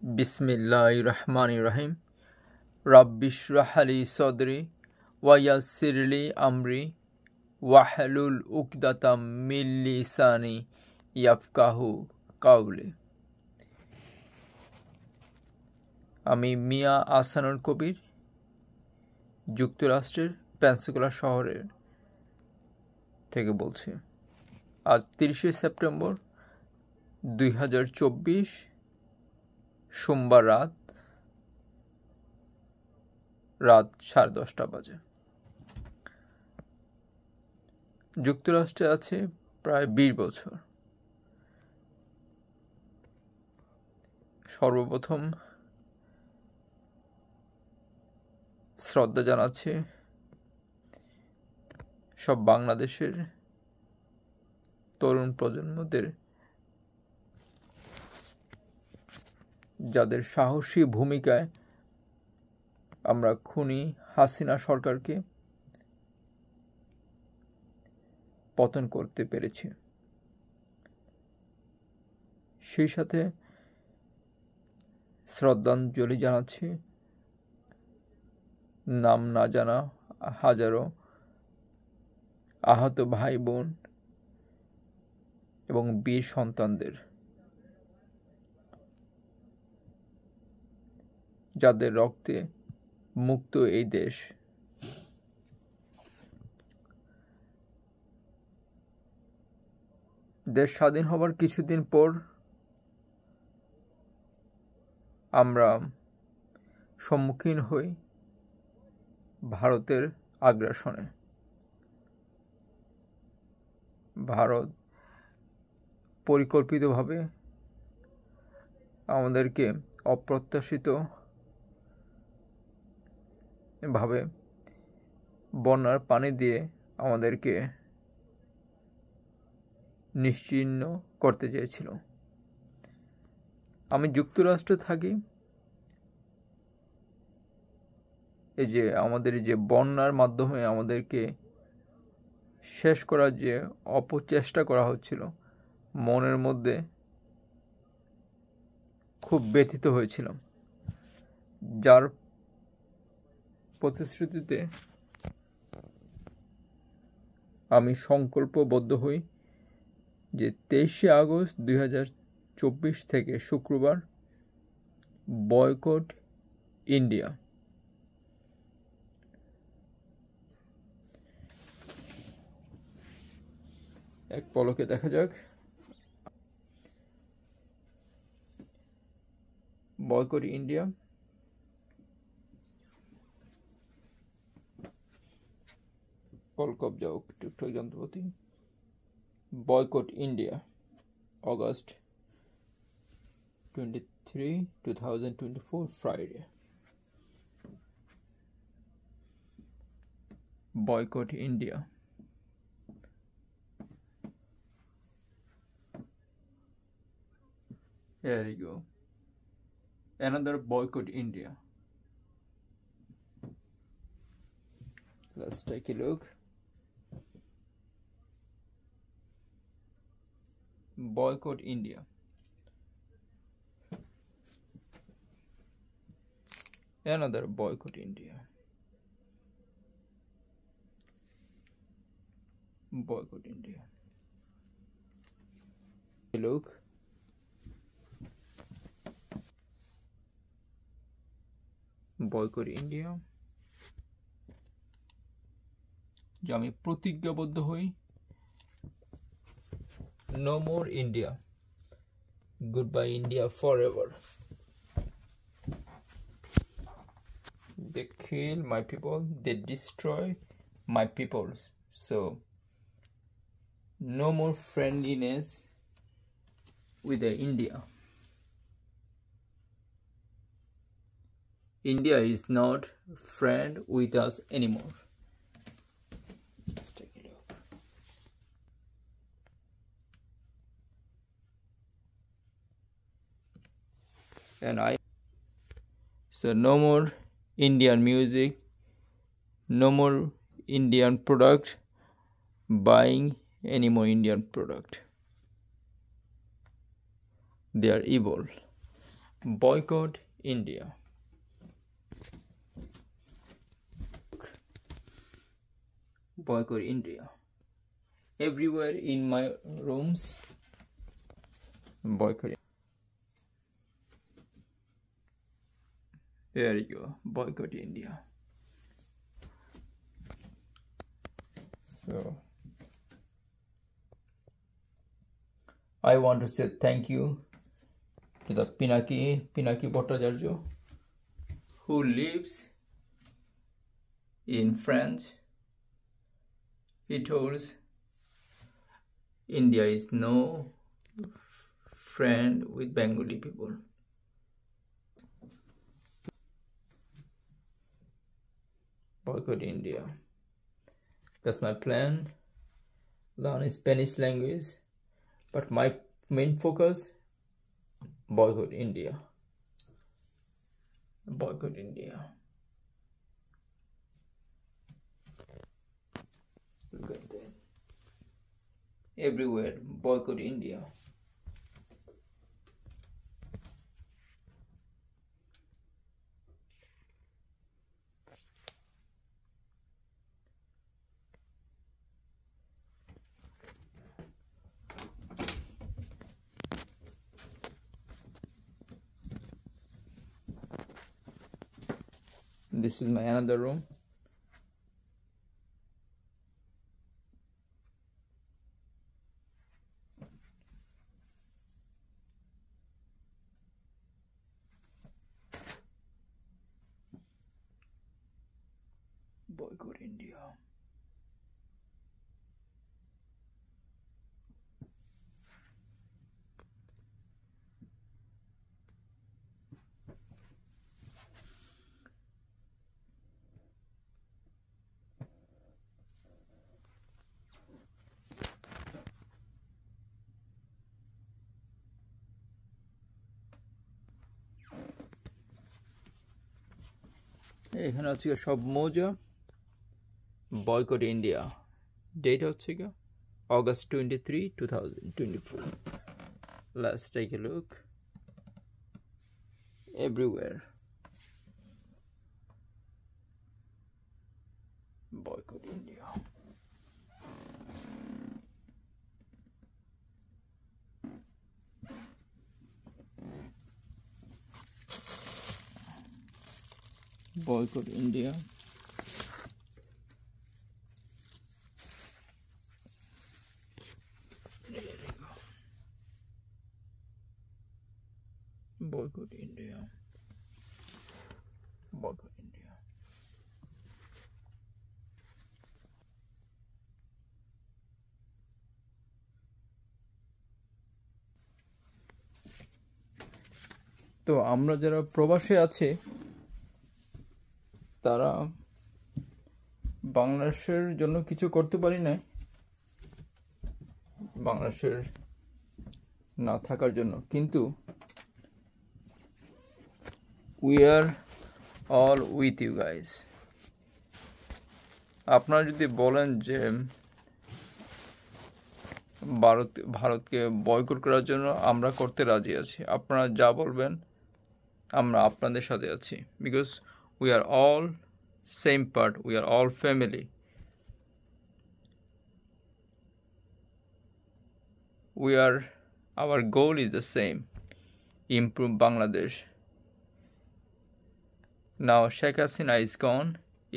बिस्मिल्लाहिर्रहमानिर्रहीम रब्बिश्रह ली सदरी वयस्सिर ली अमरी वाहलुल उक़दतम मिन लिसानी याफ़क़हू कौली। আমি মিয়া আহসানুল কবির যুক্তরাষ্ট্রের পেনসাকোলা শহরের থেকে বলছি। আজ 30শে সেপ্টেম্বর 2024 সোমবার রাত 10:30 বাজে। যুক্তরাষ্ট্রে আছে প্রায় 20 বছর। সর্বপ্রথম শ্রদ্ধা জানাচ্ছি সব বাংলাদেশের তরুণ প্রজন্মদের, যাদের সাহসী ভূমিকায় আমরা খুনি হাসিনা সরকারকে পতন করতে পেরেছি। সেই সাথে শ্রদ্ধাঞ্জলি জানাচ্ছি নাম না জানা হাজারো আহত ভাই বোন এবং বীর সন্তানদের, যাদের রক্তে মুক্ত এই দেশ। দেশ স্বাধীন হবার কিছুদিন পর আমরা সম্মুখীন হই ভারতের আগ্রাসনে। ভারত পরিকল্পিতভাবে আমাদেরকে অপ্রত্যাশিত ভাবে বন্যার পানি দিয়ে আমাদেরকে নিশ্চিহ্ন করতে চেয়েছিল। আমি যুক্তরাষ্ট্রে থাকি। এই যে আমাদের যে বন্যার মাধ্যমে আমাদেরকে শেষ করার যে অপচেষ্টা করা হচ্ছিল, মনের মধ্যে খুব ব্যথিত হয়েছিলাম, যার প্রতিশ্রুতিতে আমি সংকল্পবদ্ধ হই যে 23শে আগস্ট 2024 থেকে শুক্রবার বয়কট ইন্ডিয়া। এক পলকে দেখা যাক বয়কট ইন্ডিয়া। কলকব যাও টিকটক যন্ত্রপাতি। Boycott India August 23, 2024 Friday. Boycott India. There you go. Another boycott India. Let's take a look. Boycott India. Another boycott India. Boycott India. Look. Boycott India. যে আমি প্রতিজ্ঞাবদ্ধ হই, no more India, goodbye India forever. They kill my people, they destroy my people, so no more friendliness with India. India is not friend with us anymore. Let's take a look. And so no more Indian music, no more Indian product, buying any more Indian product. They are evil. Boycott India. Boycott India. Everywhere in my rooms. Boycott. There you go. Boycott India. So I want to say thank you to the Pinaki Bhattacharya, who lives in France. He told India is no friend with Bengali people. Boycott India. That's my plan. Learn Spanish language, but my main focus, boycott India. Boycott India. Look at that. Everywhere, boycott India. This is my another room. Boycott India. এখানে হচ্ছে সব মৌজা boycott India date হচ্ছে কি August 23, 2024. Let's take a look. Everywhere boycott India. Boycott India. Boycott India. Boycott India. তো আমরা যারা প্রবাসে আছে তারা বাংলাদেশের জন্য কিছু করতে পারি না, বাংলাদেশের না থাকার জন্য, কিন্তু we are all with you guys. আপনারা যদি বলেন যে ভারতকে বয়কট করার জন্য আমরা করতে রাজি আছি, আপনারা যা বলবেন আমরা আপনাদের সাথে আছি, because we are all same part, we are all family. Our goal is the same, improve Bangladesh. Now Sheikh Hasina is gone,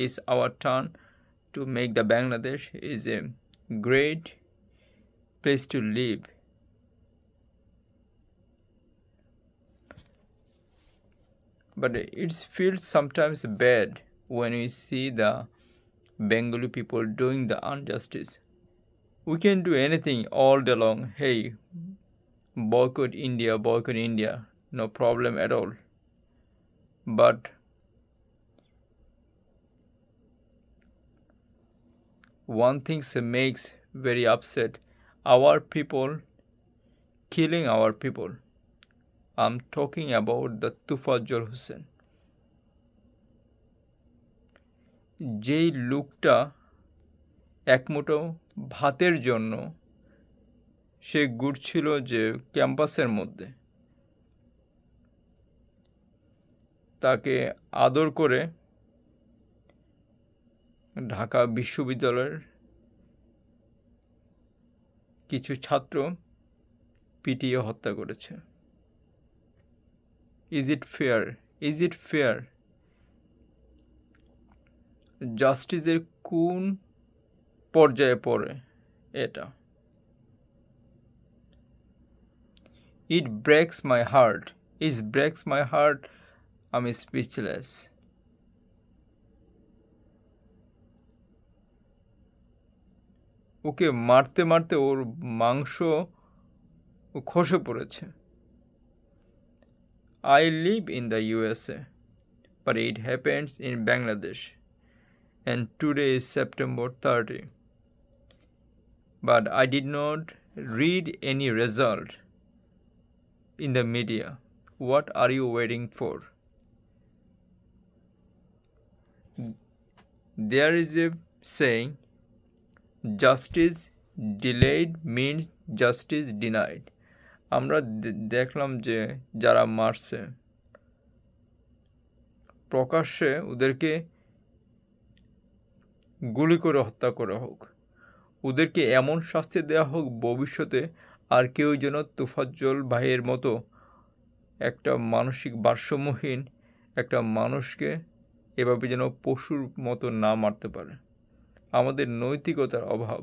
it's our turn to make the Bangladesh is a great place to live. But it feels sometimes bad when we see the Bengali people doing the injustice. We can do anything all day long. Hey, boycott India, no problem at all. But one thing makes very upset, our people killing our people. I'm talking about the Tofaজ্জল Hossain. যেই লোকটা এক মুঠো ভাতের জন্য সে ঘুরছিল যে ক্যাম্পাসের মধ্যে, তাকে আদর করে ঢাকা বিশ্ববিদ্যালয়ের কিছু ছাত্র পিটিয়ে হত্যা করেছে। Is it fair? Is it fair? জাস্টিসের কোন পর্যায়ে পড়ে এটা? It breaks my heart. It breaks my heart. I'm speechless. ওকে মারতে মারতে ওর মাংস খসে পড়েছে। I live in the USA, but it happens in Bangladesh. And today is September 30. But I did not read any result in the media. What are you waiting for? There is a saying, justice delayed means justice denied. আমরা দেখলাম যে যারা মারছে প্রকাশ্যে ওদেরকে গুলি করে হত্যা করা হোক, ওদেরকে এমন শাস্তি দেওয়া হোক ভবিষ্যতে আর কেউ যেন তোফাজ্জল ভাইয়ের মতো একটা মানসিক ভারসাম্যহীন একটা মানুষকে এভাবে যেন পশুর মতো না মারতে পারে। আমাদের নৈতিকতার অভাব।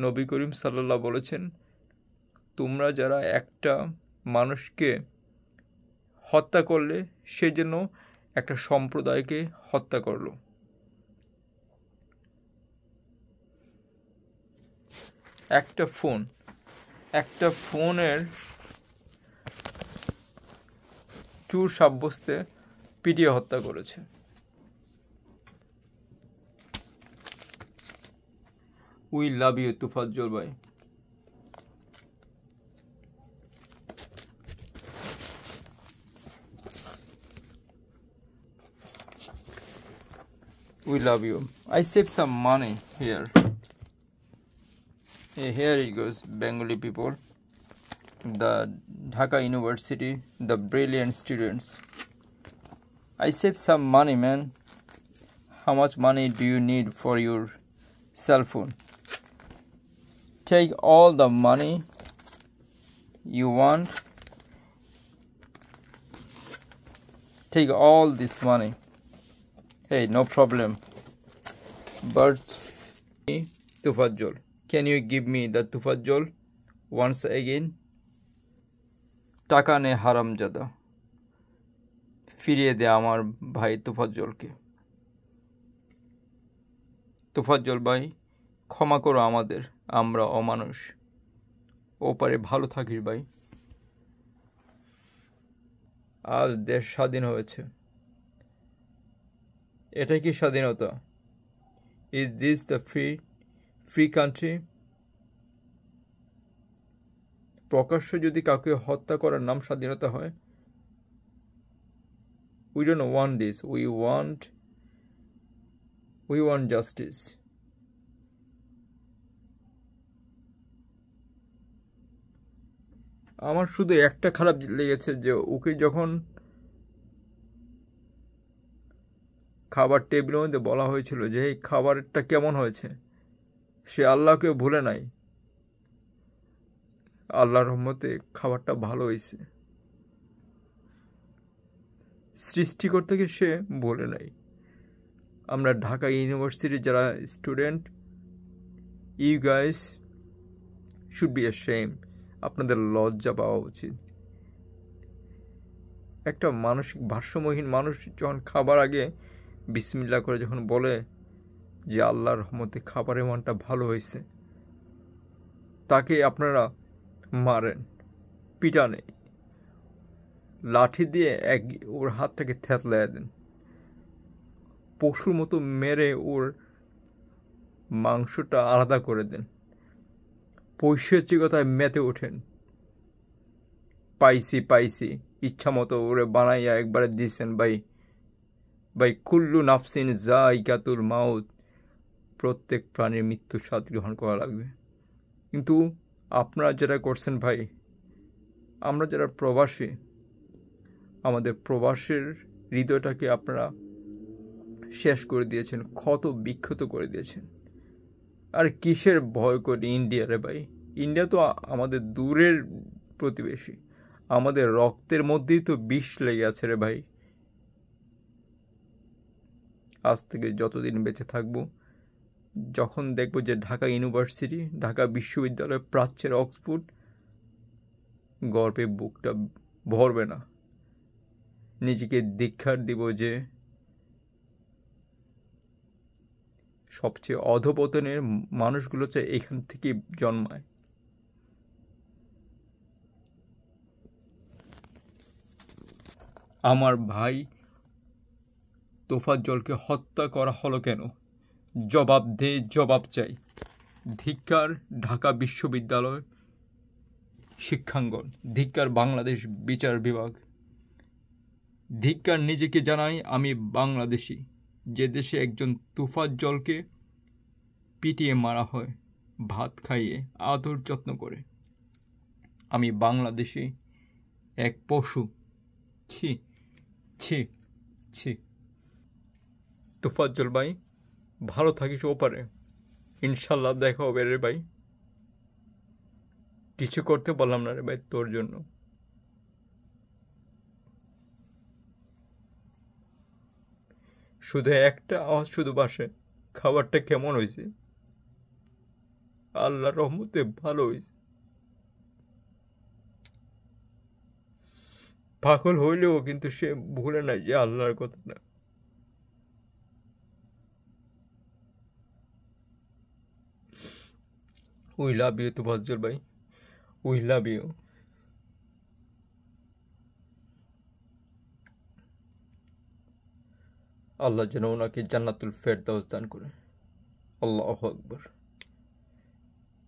নবী করিম সাল্লাল্লাহ বলেছেন, তোমরা যারা একটা মানুষকে হত্যা করলে সে যেন একটা সম্প্রদায়কে হত্যা করলো। একটা ফোনের চুর সাব্যস্তে পিটিয়ে হত্যা করেছে। উই লাভ ইউ তোফাজ্জল ভাই। We love you. I saved some money here. Here it goes, Bengali people. The Dhaka University, the brilliant students. I saved some money, man. How much money do you need for your cell phone? Take all the money you want. Take all this money. Hey, no problem. But Tofaজ্জল, can you give me the Tofaজ্জল once again? টাকা নে হারামজাদা, ফিরিয়ে দে আমার ভাই তোফাজ্জলকে। তোফাজ্জল ভাই, ক্ষমা করো আমাদের, আমরা অমানুষ। ওপারে ভালো থাকিস ভাই। আজ দেশ স্বাধীন হয়েছে। এটাই কি স্বাধীনতা? Is this the free country? প্রকাশ্য যদি কাউকে হত্যা করার নাম স্বাধীনতা হয়? We don't want this. We want justice. আমার শুধু একটা খারাপ লেগেছে যে ওকে যখন খাবার টেবিলের মধ্যে বলা হয়েছিল যে এই খাবারটা কেমন হয়েছে, সে আল্লাহকে ভুলে নাই। আল্লাহর রহমতে খাবারটা ভালো হয়েছে। সৃষ্টিকর্তাকে সে ভুলে নাই। আমরা ঢাকা ইউনিভার্সিটির যারা student, you guys should be ashamed. আপনাদের লজ্জা পাওয়া উচিত। একটা মানসিক ভারসাম্যহীন মানুষ যখন খাবার আগে বিসমিল্লাহ করে যখন বলে যে আল্লাহর রহমতে খাবারের মানটা ভালো হয়েছে, তাকে আপনারা মারেন, পিটানে, লাঠি দিয়ে ওর হাতটাকে থেতলায় দেন, পশুর মতো মেরে ওর মাংসটা আলাদা করে দেন, পৈশাচিকতায় মেতে ওঠেন। পাইছি ইচ্ছা মতো ওরে বানাইয়া একবারে দিচ্ছেন। ভাই কুল্লু নাফসিন যায়কাতুল মাউত, প্রত্যেক প্রাণীর মৃত্যু স্বাদ গ্রহণ করা লাগবে। কিন্তু আপনারা যেটা করছেন ভাই, আমরা যারা প্রবাসী, আমাদের প্রবাসের হৃদয়টাকে আপনারা শেষ করে দিয়েছেন, ক্ষত বিক্ষত করে দিয়েছেন। আর কিসের ভয় করি ইন্ডিয়া রে ভাই? ইন্ডিয়া তো আমাদের দূরের প্রতিবেশী, আমাদের রক্তের মধ্যেই তো বিষ লেগে আছে রে ভাই। আজ থেকে যতদিন বেঁচে থাকবো, যখন দেখব যে ঢাকা ইউনিভার্সিটি, ঢাকা বিশ্ববিদ্যালয়, প্রাচ্যের অক্সফোর্ড, গর্বে বুকটা ভরবে না। নিজেকে ধিক্কার দিব যে সবচেয়ে অধপতনের মানুষগুলো চাই এখান থেকে জন্মায়। আমার ভাই তোফাজ্জলকে হত্যা করা হলো কেন? জবাব দে, জবাব চাই। ধিক্কার ঢাকা বিশ্ববিদ্যালয় শিক্ষাঙ্গন, ধিক্কার বাংলাদেশ বিচার বিভাগ, ধিক্কার নিজেকে জানাই আমি বাংলাদেশি, যে দেশে একজন তোফাজ্জলকে পিটিয়ে মারা হয়, ভাত খাইয়ে আদর যত্ন করে। আমি বাংলাদেশি, এক পশু। ছি ছি ছি। তোফাজ্জল ভাই, ভালো থাকিস ওপারে, ইনশাল্লাহ দেখা হবে রে ভাই। কিছু করতে বললাম না রে ভাই তোর জন্য। শুধু একটা আওয়াজ শুধু বাসে, খাবারটা কেমন হয়েছে? আল্লাহর রহমতে ভালো হয়েছে। পাগল হইলেও কিন্তু সে ভুলে নাই যে আল্লাহর কথাটা। উই লাভ ইউ তোফাজ্জল ভাই, উই লাভ ইউ। আল্লাহ যেন ওনাকে জান্নাতুল ফেরদাউস দান করে। আল্লাহু আকবার।